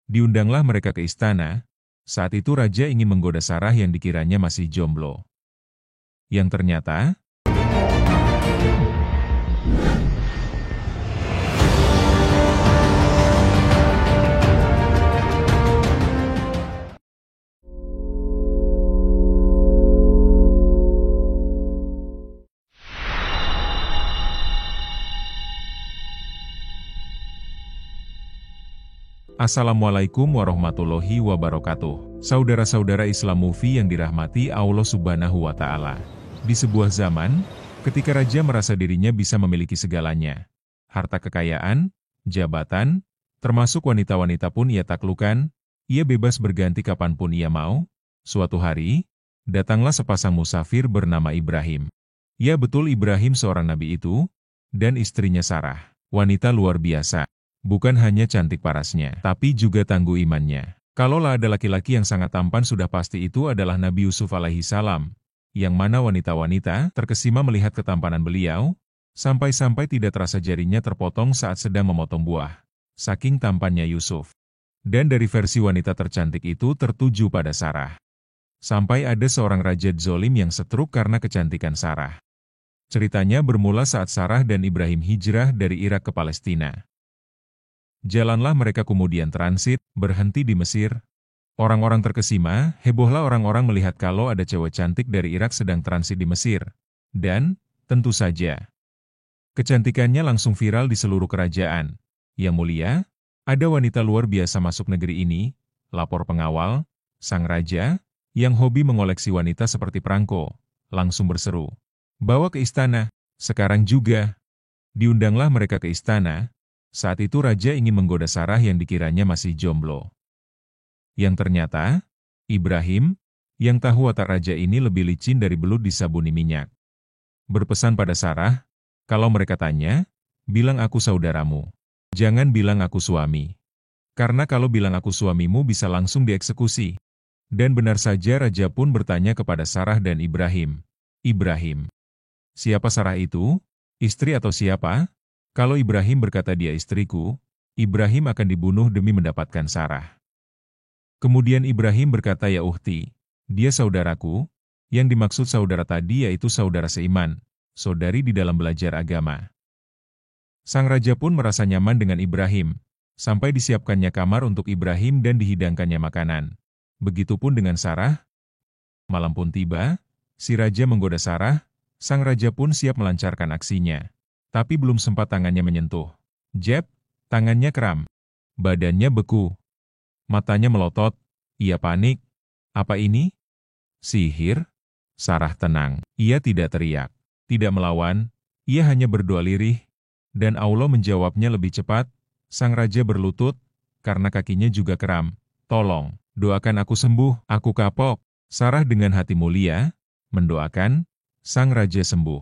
Diundanglah mereka ke istana. Saat itu raja ingin menggoda Sarah yang dikiranya masih jomblo. Yang ternyata, Assalamualaikum warahmatullahi wabarakatuh. Saudara-saudara Islam Movie yang dirahmati Allah Subhanahu wa Ta'ala. Di sebuah zaman, ketika raja merasa dirinya bisa memiliki segalanya, harta kekayaan, jabatan, termasuk wanita-wanita pun ia taklukkan, ia bebas berganti kapanpun ia mau. Suatu hari, datanglah sepasang musafir bernama Ibrahim. Ya betul, Ibrahim seorang nabi itu, dan istrinya Sarah, wanita luar biasa. Bukan hanya cantik parasnya, tapi juga tangguh imannya. Kalaulah ada laki-laki yang sangat tampan, sudah pasti itu adalah Nabi Yusuf alaihi salam, yang mana wanita-wanita terkesima melihat ketampanan beliau, sampai-sampai tidak terasa jarinya terpotong saat sedang memotong buah. Saking tampannya Yusuf. Dan dari versi wanita tercantik itu tertuju pada Sarah. Sampai ada seorang raja zolim yang setruk karena kecantikan Sarah. Ceritanya bermula saat Sarah dan Ibrahim hijrah dari Irak ke Palestina. Jalanlah mereka kemudian transit, berhenti di Mesir. Orang-orang terkesima, hebohlah orang-orang melihat kalau ada cewek cantik dari Irak sedang transit di Mesir. Dan, tentu saja, kecantikannya langsung viral di seluruh kerajaan. Yang mulia, ada wanita luar biasa masuk negeri ini, lapor pengawal. Sang raja, yang hobi mengoleksi wanita seperti perangko, langsung berseru, "Bawa ke istana." Sekarang juga, diundanglah mereka ke istana. Saat itu raja ingin menggoda Sarah yang dikiranya masih jomblo. Yang ternyata, Ibrahim, yang tahu watak raja ini lebih licin dari belut disabuni minyak. Berpesan pada Sarah, kalau mereka tanya, bilang aku saudaramu. Jangan bilang aku suami. Karena kalau bilang aku suamimu bisa langsung dieksekusi. Dan benar saja raja pun bertanya kepada Sarah dan Ibrahim. Ibrahim, siapa Sarah itu? Istri atau siapa? Kalau Ibrahim berkata dia istriku, Ibrahim akan dibunuh demi mendapatkan Sarah. Kemudian Ibrahim berkata, ya ukhti, dia saudaraku. Yang dimaksud saudara tadi yaitu saudara seiman, saudari di dalam belajar agama. Sang raja pun merasa nyaman dengan Ibrahim, sampai disiapkannya kamar untuk Ibrahim dan dihidangkannya makanan. Begitupun dengan Sarah. Malam pun tiba, si raja menggoda Sarah, sang raja pun siap melancarkan aksinya. Tapi belum sempat tangannya menyentuh. Jeb, tangannya kram. Badannya beku. Matanya melotot. Ia panik. Apa ini? Sihir? Sarah tenang. Ia tidak teriak. Tidak melawan. Ia hanya berdoa lirih. Dan Allah menjawabnya lebih cepat. Sang raja berlutut, karena kakinya juga kram. Tolong, doakan aku sembuh, aku kapok. Sarah dengan hati mulia, mendoakan, sang raja sembuh.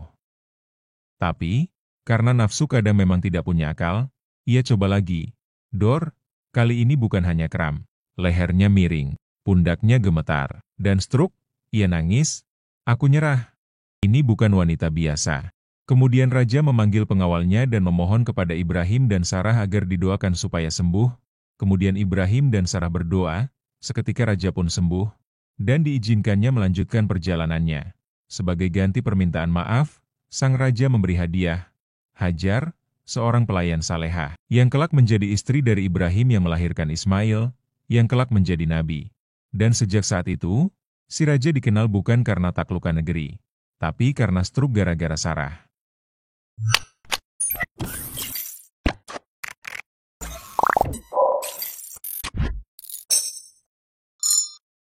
Tapi, karena nafsu kadang memang tidak punya akal, ia coba lagi. Dor, kali ini bukan hanya kram. Lehernya miring, pundaknya gemetar, dan stroke. Ia nangis, aku nyerah. Ini bukan wanita biasa. Kemudian raja memanggil pengawalnya dan memohon kepada Ibrahim dan Sarah agar didoakan supaya sembuh. Kemudian Ibrahim dan Sarah berdoa, seketika raja pun sembuh, dan diizinkannya melanjutkan perjalanannya. Sebagai ganti permintaan maaf, sang raja memberi hadiah. Hajar, seorang pelayan salehah, yang kelak menjadi istri dari Ibrahim yang melahirkan Ismail, yang kelak menjadi nabi. Dan sejak saat itu, si raja dikenal bukan karena taklukan negeri, tapi karena stroke gara-gara Sarah.